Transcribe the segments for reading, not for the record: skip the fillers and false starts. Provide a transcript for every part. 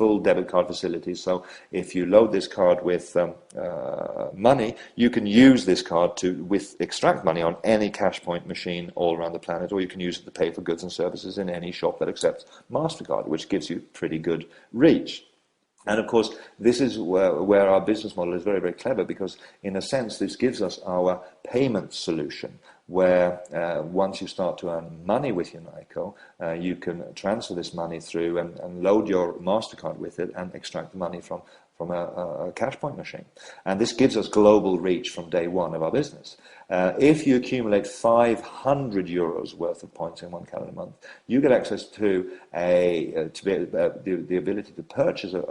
full debit card facility. So if you load this card with money, you can use this card to extract money on any cash point machine all around the planet, or you can use it to pay for goods and services in any shop that accepts MasterCard, which gives you pretty good reach. And of course, this is where our business model is very, very clever, because in a sense, this gives us our payment solution, where once you start to earn money with Unaico, you can transfer this money through and load your MasterCard with it and extract the money from a cash point machine. And this gives us global reach from day one of our business. If you accumulate 500 euros worth of points in one calendar month, you get access to the ability to purchase a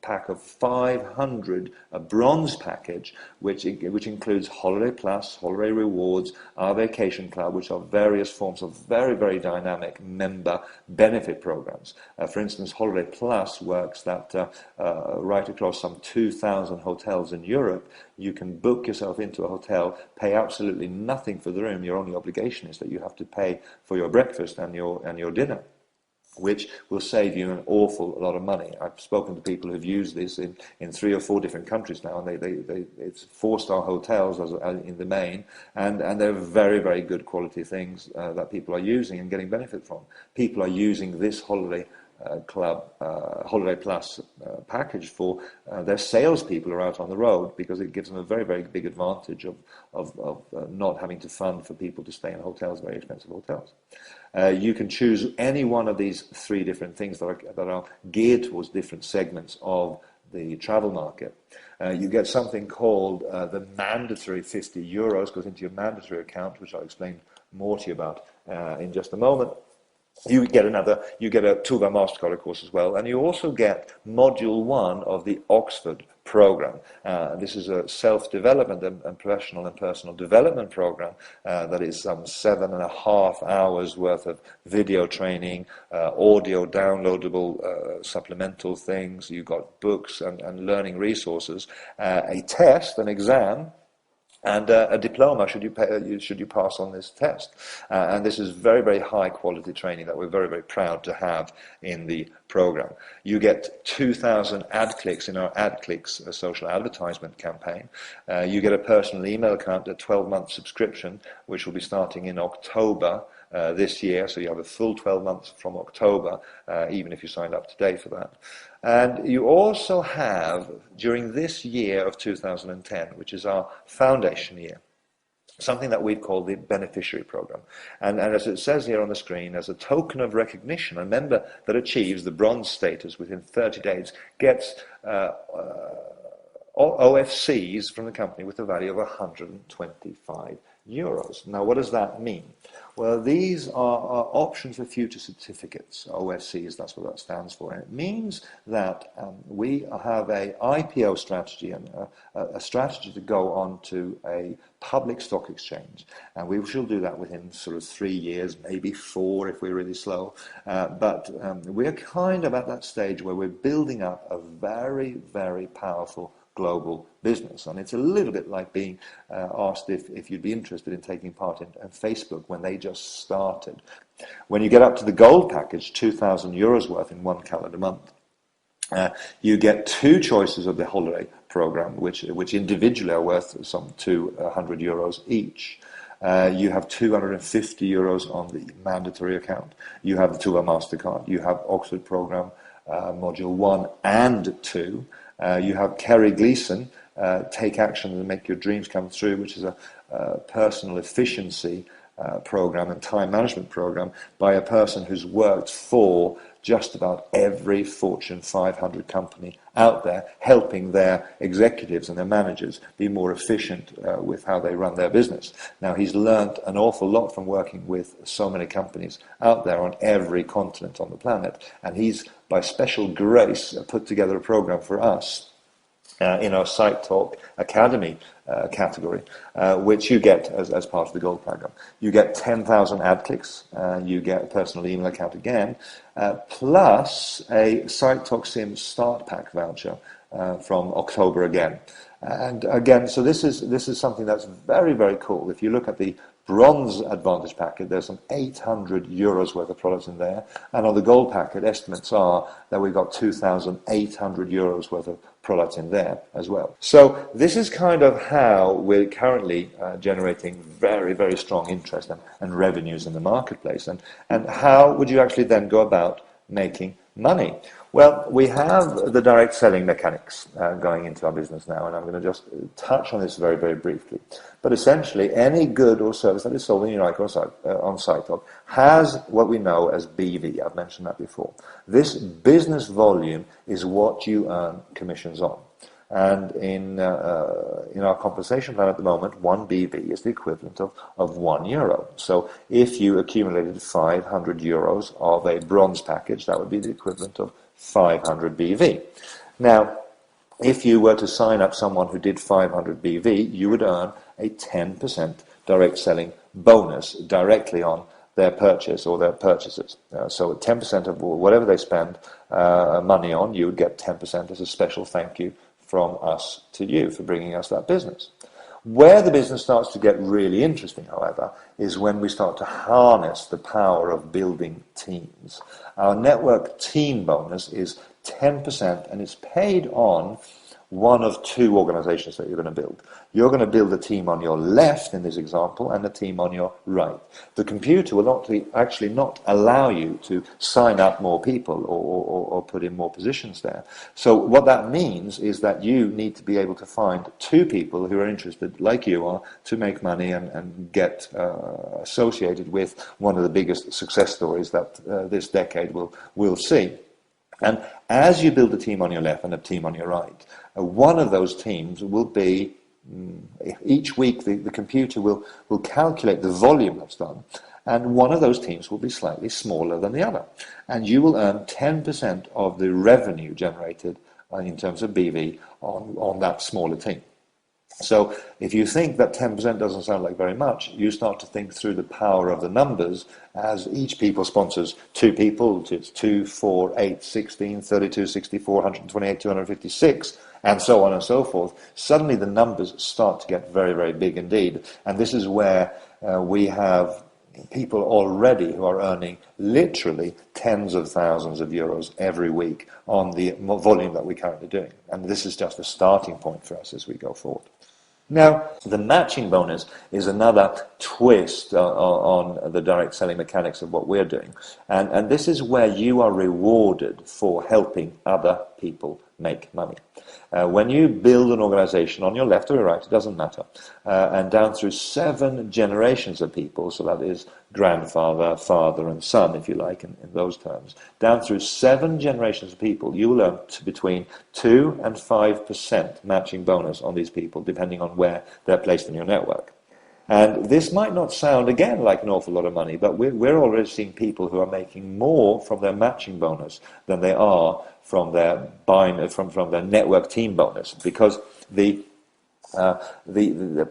pack of 500, a bronze package, which includes Holiday Plus, Holiday Rewards, our Vacation Club, which are various forms of very, very dynamic member benefit programs. For instance, Holiday Plus works that right across some 2,000 hotels in Europe, you can book yourself into a hotel, pay absolutely nothing for the room. Your only obligation is that you have to pay for your breakfast and your dinner, which will save you an awful lot of money. I've spoken to people who've used this in 3 or 4 different countries now, and it's 4-star hotels in the main, and they're very, very good quality things that people are using and getting benefit from. People are using this Holiday Plus package for their salespeople are out on the road, because it gives them a very, very big advantage of not having to fund for people to stay in hotels, very expensive hotels. You can choose any one of these 3 different things that are geared towards different segments of the travel market. You get something called the mandatory 50 euros, goes into your mandatory account, which I'll explain more to you about in just a moment. You get a 2-bar MasterCard, of course, as well, and you also get Module 1 of the Oxford program. This is a self-development and professional and personal development program that is some 7.5 hours worth of video training, audio downloadable supplemental things. You've got books and learning resources, a test, an exam, and a diploma should you pass on this test. And this is very, very high quality training that we're very, very proud to have in the program. You get 2,000 ad clicks in our ad clicks social advertisement campaign. You get a personal email account, a 12-month subscription, which will be starting in October this year. So you have a full 12 months from October, even if you signed up today for that. And you also have, during this year of 2010, which is our foundation year, something that we've called the beneficiary program. And as it says here on the screen, as a token of recognition, a member that achieves the bronze status within 30 days gets OFCs from the company with a value of 125 euros. Now, what does that mean? Well, these are options for future certificates, OFCs, that's what that stands for. And it means that we have a IPO strategy and a strategy to go on to a public stock exchange. And we shall do that within sort of 3 years, maybe 4 if we're really slow. But we're kind of at that stage where we're building up a very, very powerful global business. And it's a little bit like being asked if you'd be interested in taking part in Facebook when they just started. When you get up to the gold package, 2,000 euros worth in one calendar month, you get 2 choices of the holiday program, which individually are worth some 200 euros each. You have 250 euros on the mandatory account. You have the 2-bar MasterCard. You have Oxford program, module 1 and 2. You have Kerry Gleason, Take Action and Make Your Dreams Come True, which is a personal efficiency program and time management program by a person who's worked for just about every Fortune 500 company out there, helping their executives and their managers be more efficient with how they run their business. Now, he's learned an awful lot from working with so many companies out there on every continent on the planet, and he's, by special grace, put together a program for us in our SiteTalk Academy category, which you get as part of the Gold program. You get 10,000 ad clicks, you get a personal email account again, plus a SiteTalk Sim Start Pack voucher from October again. And again, so this is something that's very, very cool. If you look at the bronze advantage packet, there's some 800 euros worth of products in there. And on the gold packet, estimates are that we've got 2,800 euros worth of products in there as well. So this is kind of how we're currently generating very, very strong interest and revenues in the marketplace. And how would you actually then go about making money? Well, we have the direct selling mechanics going into our business now, and I'm going to just touch on this very, very briefly. But essentially, any good or service that is sold in Unaico on SiteTalk has what we know as BV. I've mentioned that before. This business volume is what you earn commissions on. And in our compensation plan at the moment, 1 BV is the equivalent of €1. So if you accumulated 500 euros of a bronze package, that would be the equivalent of 500 BV. Now, if you were to sign up someone who did 500 BV, you would earn a 10% direct selling bonus directly on their purchase or their purchases. So 10% of whatever they spend money on, you would get 10% as a special thank you from us to you for bringing us that business. Where the business starts to get really interesting, however, is when we start to harness the power of building teams. Our network team bonus is 10%, and it's paid on one of two organizations that you're going to build. You're going to build a team on your left in this example and a team on your right. The computer will actually not allow you to sign up more people or put in more positions there. So what that means is that you need to be able to find two people who are interested, like you are, to make money and get associated with one of the biggest success stories that this decade will see. And as you build a team on your left and a team on your right, one of those teams will be, each week the computer will calculate the volume that's done, and one of those teams will be slightly smaller than the other. And you will earn 10% of the revenue generated in terms of BV on that smaller team. So if you think that 10% doesn't sound like very much, you start to think through the power of the numbers as each people sponsors two people. It's 2, 4, 8, 16, 32, 64, 128, 256, and so on and so forth. Suddenly the numbers start to get very, very big indeed. And this is where we have people already who are earning literally tens of thousands of euros every week on the volume that we're currently doing. And this is just a starting point for us as we go forward. Now, the matching bonus is another twist on the direct selling mechanics of what we're doing. And this is where you are rewarded for helping other people make money. When you build an organization on your left or your right, it doesn't matter, and down through 7 generations of people, so that is grandfather, father and son, if you like, in those terms, down through 7 generations of people, you will earn between 2 and 5% matching bonus on these people, depending on where they're placed in your network. And this might not sound, again, like an awful lot of money, but we're already seeing people who are making more from their matching bonus than they are from their from their network team bonus, because the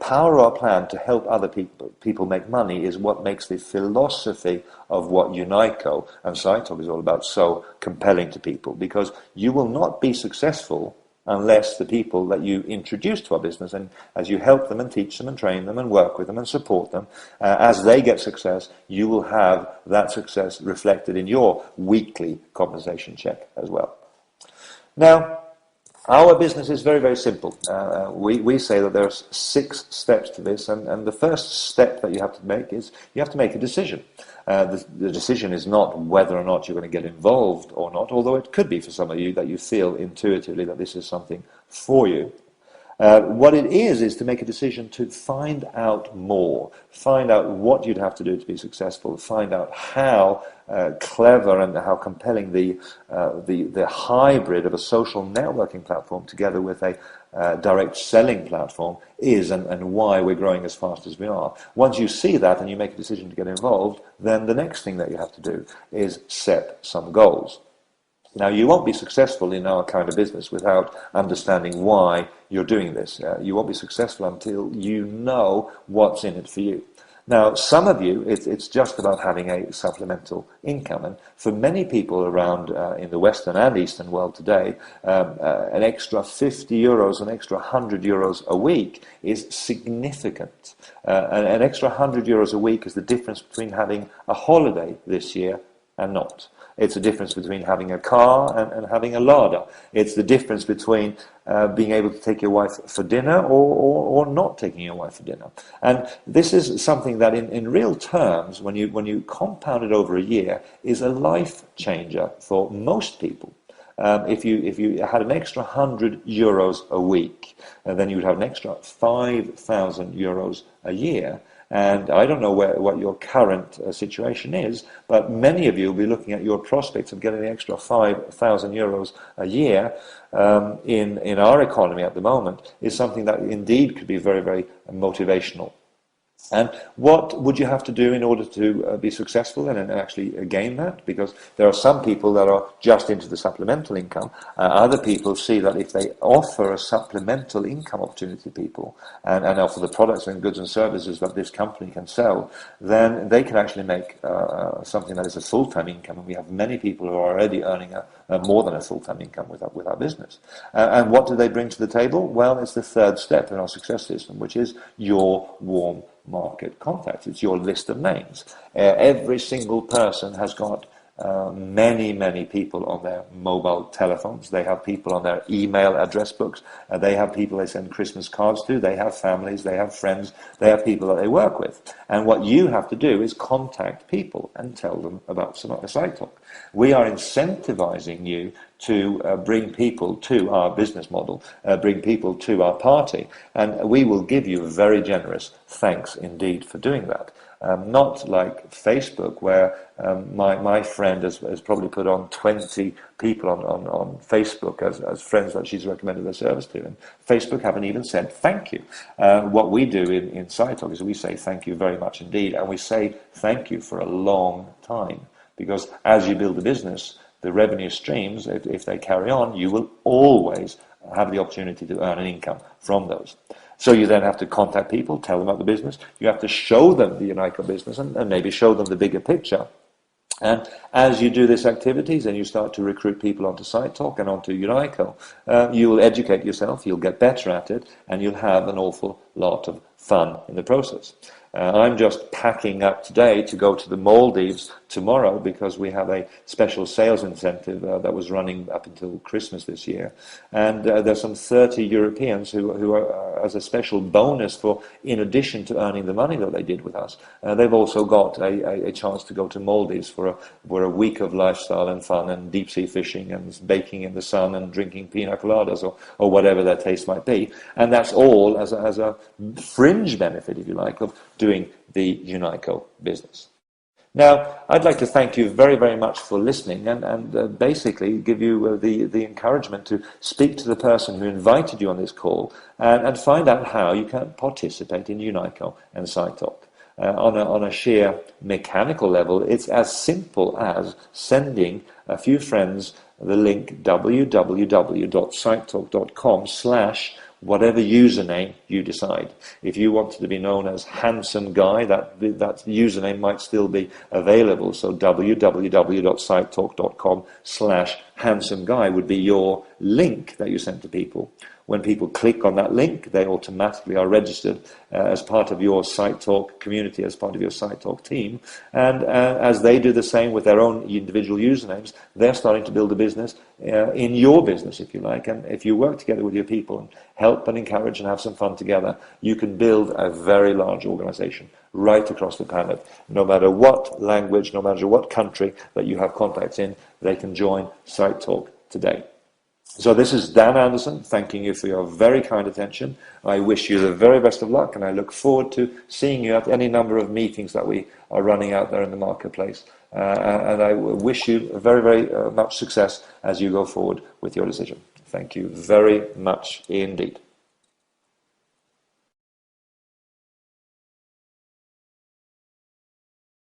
power of our plan to help other people make money is what makes the philosophy of what Unaico and SiteTalk is all about so compelling to people, because you will not be successful unless the people that you introduce to our business, and as you help them and teach them and train them and work with them and support them, as they get success, you will have that success reflected in your weekly compensation check as well. Now, our business is very, very simple. We say that there's 6 steps to this, and the first step that you have to make is you have to make a decision. The decision is not whether or not you're going to get involved or not, although it could be for some of you that you feel intuitively that this is something for you. What it is to make a decision to find out more, find out what you'd have to do to be successful, find out how clever and how compelling the hybrid of a social networking platform together with a direct selling platform is, and why we're growing as fast as we are. Once you see that and you make a decision to get involved, then the next thing that you have to do is set some goals. Now, you won't be successful in our kind of business without understanding why you're doing this. You won't be successful until you know what's in it for you. Now, some of you, it's just about having a supplemental income. And for many people around in the Western and Eastern world today, an extra 50 euros, an extra 100 euros a week is significant. An extra 100 euros a week is the difference between having a holiday this year and not. It's the difference between having a car and having a larder. It's the difference between being able to take your wife for dinner or not taking your wife for dinner. And this is something that in real terms, when you compound it over a year, is a life changer for most people. If you had an extra 100 euros a week, then you would have an extra 5,000 euros a year. And I don't know what your current situation is, but many of you will be looking at your prospects of getting an extra 5,000 euros a year in our economy at the moment is something that indeed could be very, very motivational. And what would you have to do in order to be successful and actually gain that? Because there are some people that are just into the supplemental income. Other people see that if they offer a supplemental income opportunity to people and offer the products and goods and services that this company can sell, then they can actually make something that is a full-time income. And we have many people who are already earning more than a full-time income with our business. And what do they bring to the table? Well, it's the third step in our success system, which is your warm market contacts. It's your list of names. Every single person has got many people on their mobile telephones. They have people on their email address books. They have people they send Christmas cards to. They have families. They have friends. They have people that they work with. And what you have to do is contact people and tell them about SiteTalk. We are incentivizing you to bring people to our business model, bring people to our party, and we will give you a very generous thanks indeed for doing that. Not like Facebook, where my friend has probably put on 20 people on Facebook as friends that she's recommended their service to, and Facebook haven't even said thank you. What we do in SiteTalk is we say thank you very much indeed, and we say thank you for a long time, because as you build a business, the revenue streams, if they carry on, you will always have the opportunity to earn an income from those. So you then have to contact people, tell them about the business. You have to show them the Unaico business and maybe show them the bigger picture. And as you do these activities and you start to recruit people onto SiteTalk and onto Unaico, you will educate yourself, you'll get better at it, and you'll have an awful lot of fun in the process. I'm just packing up today to go to the Maldives tomorrow because we have a special sales incentive that was running up until Christmas this year. And there's some 30 Europeans who are, as a special bonus for, in addition to earning the money that they did with us, they've also got a chance to go to Maldives for a week of lifestyle and fun and deep sea fishing and baking in the sun and drinking pina coladas or whatever their taste might be. And that's all as a fringe benefit, if you like, of doing the Unaico business. Now, I'd like to thank you very, very much for listening and basically give you the encouragement to speak to the person who invited you on this call and find out how you can participate in Unaico and SiteTalk. On a sheer mechanical level, it's as simple as sending a few friends the link www.sitetalk.com/whatever username you decide. If you wanted to be known as Handsome Guy, that username might still be available. So www.sitetalk.com/Handsome Guy would be your link that you send to people. When people click on that link, they automatically are registered as part of your SiteTalk community, as part of your SiteTalk team. And as they do the same with their own individual usernames, they're starting to build a business in your business, if you like. And if you work together with your people and help and encourage and have some fun together, you can build a very large organization right across the planet. No matter what language, no matter what country that you have contacts in, they can join SiteTalk today. So this is Dan Anderson, thanking you for your very kind attention. I wish you the very best of luck, and I look forward to seeing you at any number of meetings that we are running out there in the marketplace. And I wish you very, very much success as you go forward with your decision. Thank you very much indeed.